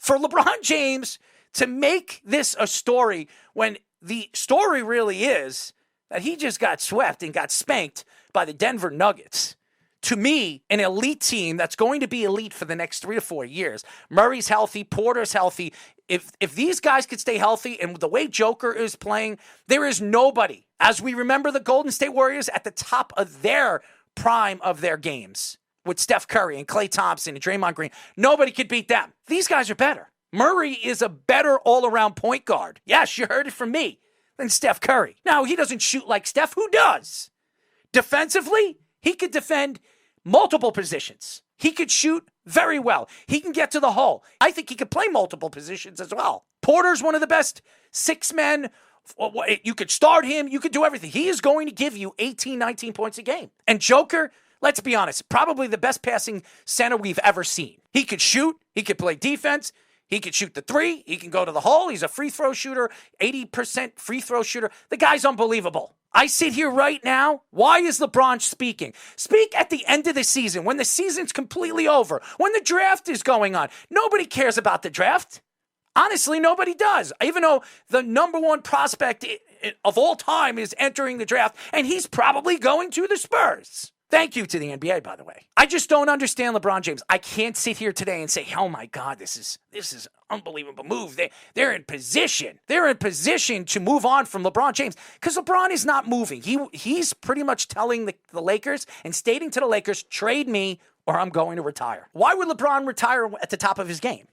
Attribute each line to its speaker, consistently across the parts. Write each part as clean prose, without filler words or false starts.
Speaker 1: For LeBron James to make this a story when the story really is that he just got swept and got spanked by the Denver Nuggets. To me, an elite team that's going to be elite for the next 3 to 4 years. Murray's healthy. Porter's healthy. If these guys could stay healthy and the way Joker is playing, there is nobody, as we remember the Golden State Warriors, at the top of their prime of their games with Steph Curry and Klay Thompson and Draymond Green. Nobody could beat them. These guys are better. Murray is a better all-around point guard. Yes, you heard it from me, than Steph Curry. Now, he doesn't shoot like Steph. Who does? Defensively, he could defend multiple positions. He could shoot very well. He can get to the hole. I think he could play multiple positions as well. Porter's one of the best 6 men. You could start him. You could do everything. He is going to give you 18, 19 points a game. And Joker, let's be honest, probably the best passing center we've ever seen. He could shoot. He could play defense. He can shoot the 3. He can go to the hole. He's a free throw shooter, 80% free throw shooter. The guy's unbelievable. I sit here right now. Why is LeBron speaking? Speak at the end of the season, when the season's completely over, when the draft is going on. Nobody cares about the draft. Honestly, nobody does. Even though the number one prospect of all time is entering the draft, and he's probably going to the Spurs. Thank you to the NBA, by the way. I just don't understand LeBron James. I can't sit here today and say, oh my God, this is an unbelievable move. They're in position. They're in position to move on from LeBron James because LeBron is not moving. He's pretty much telling the Lakers and stating to the Lakers, trade me or I'm going to retire. Why would LeBron retire at the top of his game?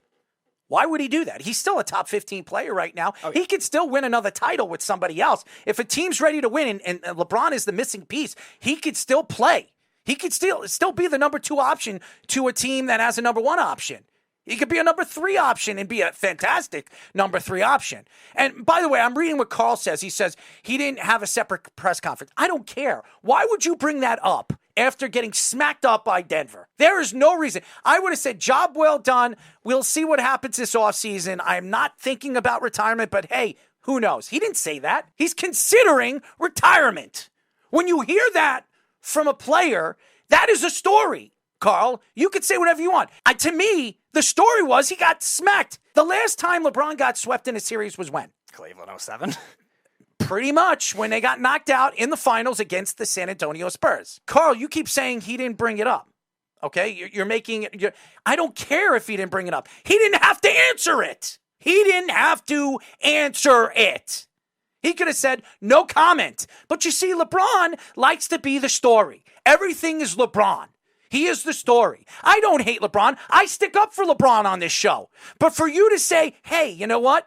Speaker 1: Why would he do that? He's still a top 15 player right now. Oh, yeah. He could still win another title with somebody else. If a team's ready to win and LeBron is the missing piece, he could still play. He could still be the number 2 option to a team that has a number 1 option. He could be a number 3 option and be a fantastic number 3 option. And by the way, I'm reading what Carl says. He says he didn't have a separate press conference. I don't care. Why would you bring that up after getting smacked up by Denver? There is no reason. I would have said, job well done. We'll see what happens this offseason. I'm not thinking about retirement, but hey, who knows? He didn't say that. He's considering retirement. When you hear that from a player, that is a story. Carl, you could say whatever you want. To me, the story was he got smacked. The last time LeBron got swept in a series was when?
Speaker 2: Cleveland 07.
Speaker 1: Pretty much when they got knocked out in the finals against the San Antonio Spurs. Carl, you keep saying he didn't bring it up. Okay? You're making it. I don't care if he didn't bring it up. He didn't have to answer it. He didn't have to answer it. He could have said, no comment. But you see, LeBron likes to be the story. Everything is LeBron. He is the story. I don't hate LeBron. I stick up for LeBron on this show. But for you to say, hey, you know what?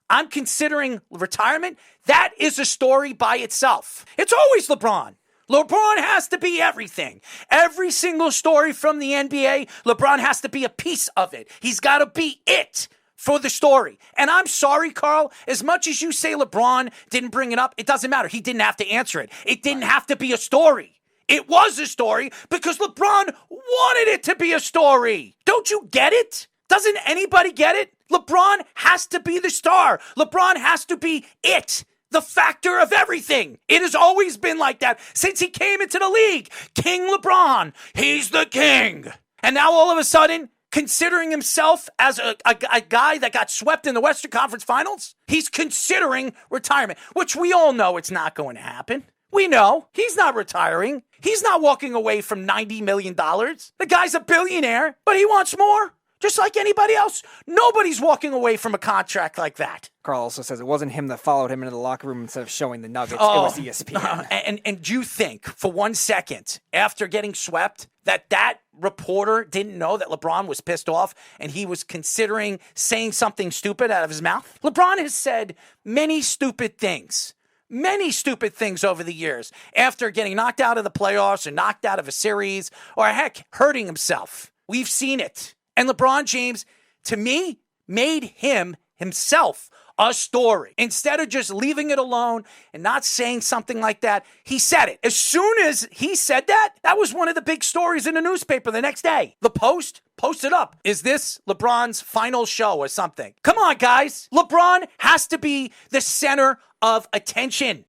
Speaker 1: I'm considering retirement. That is a story by itself. It's always LeBron. LeBron has to be everything. Every single story from the NBA, LeBron has to be a piece of it. He's got to be it for the story. And I'm sorry, Carl, as much as you say LeBron didn't bring it up, it doesn't matter. He didn't have to answer it. It didn't have to be a story. It was a story because LeBron wanted it to be a story. Don't you get it? Doesn't anybody get it? LeBron has to be the star. LeBron has to be it. The factor of everything. It has always been like that since he came into the league. King LeBron. He's the king. And now all of a sudden, considering himself as a guy that got swept in the Western Conference Finals, he's considering retirement, which we all know it's not going to happen. We know he's not retiring. He's not walking away from $90 million. The guy's a billionaire, but he wants more. Just like anybody else. Nobody's walking away from a contract like that.
Speaker 2: Carl also says it wasn't him that followed him into the locker room instead of showing the Nuggets. It was ESPN.
Speaker 1: And you think for 1 second after getting swept that reporter didn't know that LeBron was pissed off and he was considering saying something stupid out of his mouth? LeBron has said many stupid things. Many stupid things over the years after getting knocked out of the playoffs or knocked out of a series or heck, hurting himself. We've seen it. And LeBron James, to me, made himself a story. Instead of just leaving it alone and not saying something like that, he said it. As soon as he said that, that was one of the big stories in the newspaper the next day. The Post posted up, is this LeBron's final show or something? Come on, guys. LeBron has to be the center of attention.